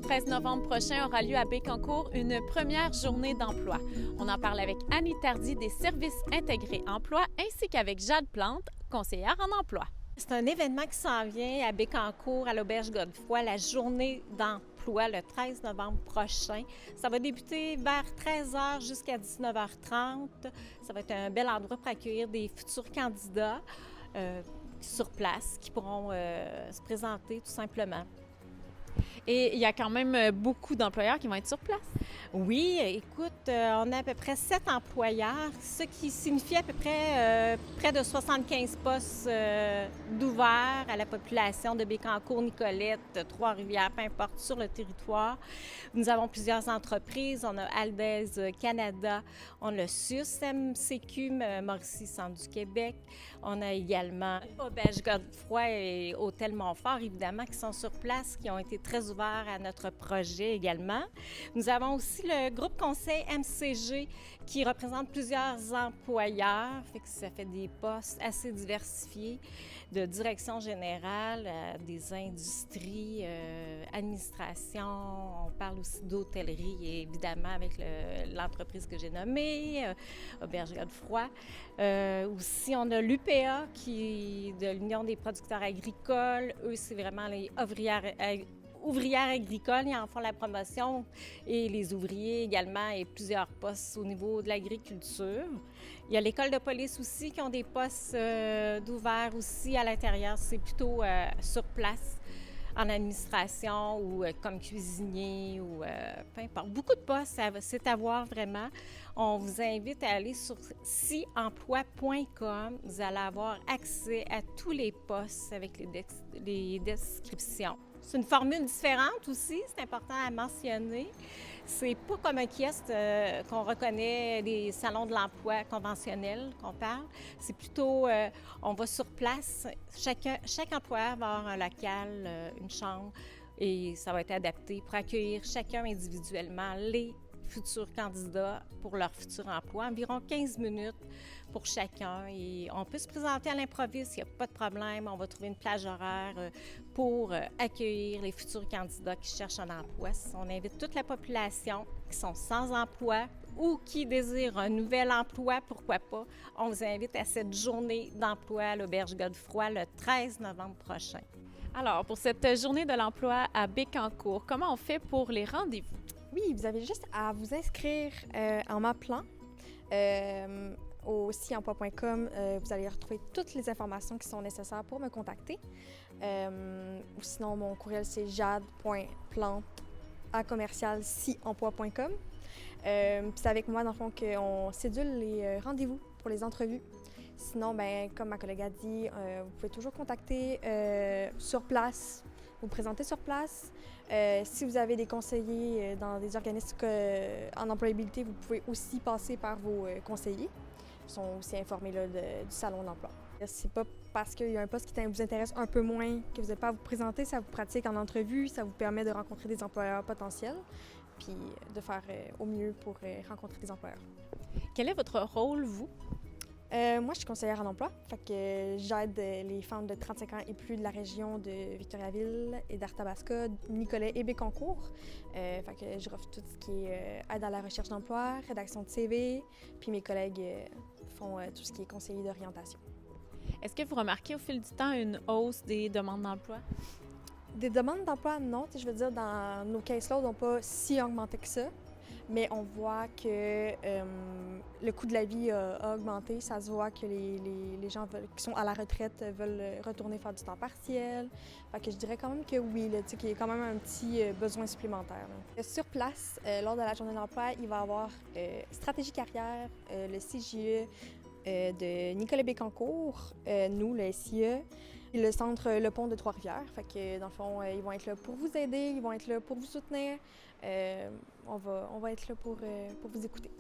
13 novembre prochain aura lieu à Bécancour une première journée d'emploi. On en parle avec Annie Tardy des Services intégrés emploi ainsi qu'avec Jade Plante, conseillère en emploi. C'est un événement qui s'en vient à Bécancour, à l'Auberge Godefroy, la journée d'emploi le 13 novembre prochain. Ça va débuter vers 13h jusqu'à 19h30. Ça va être un bel endroit pour accueillir des futurs candidats sur place qui pourront se présenter tout simplement. Et il y a quand même beaucoup d'employeurs qui vont être sur place. Oui, écoute, on a à peu près 7 employeurs, ce qui signifie à peu près près de 75 postes d'ouverts à la population de Bécancour, Nicolette, Trois-Rivières, peu importe, sur le territoire. Nous avons plusieurs entreprises. On a Aldez Canada, on a le SUS, MCQ, Mauricie Centre du Québec. On a également Auberge Godefroy et Hôtel Montfort, évidemment, qui sont sur place, qui ont été très ouverts à notre projet également. Nous avons aussi le groupe conseil MCG qui représente plusieurs employeurs, ça fait des postes assez diversifiés de direction générale, des industries, administration. On parle aussi d'hôtellerie et évidemment avec l'entreprise que j'ai nommée, Auberge Godefroy. Aussi, on a l'UPA qui de l'Union des producteurs agricoles. Eux, c'est vraiment les ouvrières agricoles, ils en font la promotion, et les ouvriers également, et plusieurs postes au niveau de l'agriculture. Il y a l'école de police aussi qui ont des postes d'ouverts aussi à l'intérieur. C'est plutôt sur place, en administration ou comme cuisinier ou peu importe. Beaucoup de postes, c'est à voir vraiment. On vous invite à aller sur siemploi.com. Vous allez avoir accès à tous les postes avec les descriptions. C'est une formule différente aussi, c'est important à mentionner. C'est pas comme un kiosque qu'on reconnaît des salons de l'emploi conventionnels qu'on parle. C'est plutôt, on va sur place. Chaque employeur va avoir un local, une chambre, et ça va être adapté pour accueillir chacun individuellement les futurs candidats pour leur futur emploi. Environ 15 minutes pour chacun. Et on peut se présenter à l'improviste, il n'y a pas de problème. On va trouver une plage horaire pour accueillir les futurs candidats qui cherchent un emploi. On invite toute la population qui sont sans emploi ou qui désirent un nouvel emploi, pourquoi pas. On vous invite à cette journée d'emploi à l'Auberge Godefroy le 13 novembre prochain. Alors, pour cette journée de l'emploi à Bécancour, comment on fait pour les rendez-vous? Oui, vous avez juste à vous inscrire en m'appelant au siemploi.com. Vous allez retrouver toutes les informations qui sont nécessaires pour me contacter. Ou sinon, mon courriel, c'est jade.plante@siemploi.com. C'est avec moi, dans le fond, qu'on cédule les rendez-vous pour les entrevues. Sinon, comme ma collègue a dit, vous pouvez toujours contacter sur place, vous présenter sur place. Si vous avez des conseillers dans des organismes en employabilité, vous pouvez aussi passer par vos conseillers. Ils sont aussi informés là, du salon d'emploi. C'est pas parce qu'il y a un poste qui vous intéresse un peu moins que vous n'êtes pas à vous présenter, ça vous pratique en entrevue, ça vous permet de rencontrer des employeurs potentiels, puis de faire au mieux pour rencontrer des employeurs. Quel est votre rôle, vous? Moi, je suis conseillère en emploi, fait que j'aide les femmes de 35 ans et plus de la région de Victoriaville et d'Arthabasca, Nicolet et Bécancour. Fait que je offre tout ce qui est aide à la recherche d'emploi, rédaction de CV, puis mes collègues font tout ce qui est conseiller d'orientation. Est-ce que vous remarquez au fil du temps une hausse des demandes d'emploi? Des demandes d'emploi, non. Je veux dire, dans nos caseloads n'ont pas si augmenté que ça. Mais on voit que le coût de la vie a augmenté. Ça se voit que les gens qui sont à la retraite veulent retourner faire du temps partiel. Fait que je dirais quand même que oui, qu'il y a quand même un petit besoin supplémentaire. Là. Sur place, lors de la journée d'emploi, il va y avoir Stratégie Carrière, le CJE de Nicolet Bécancour, nous, le SIE, et le centre Le Pont de Trois-Rivières. Fait que dans le fond, ils vont être là pour vous aider, ils vont être là pour vous soutenir. On va être là pour vous écouter.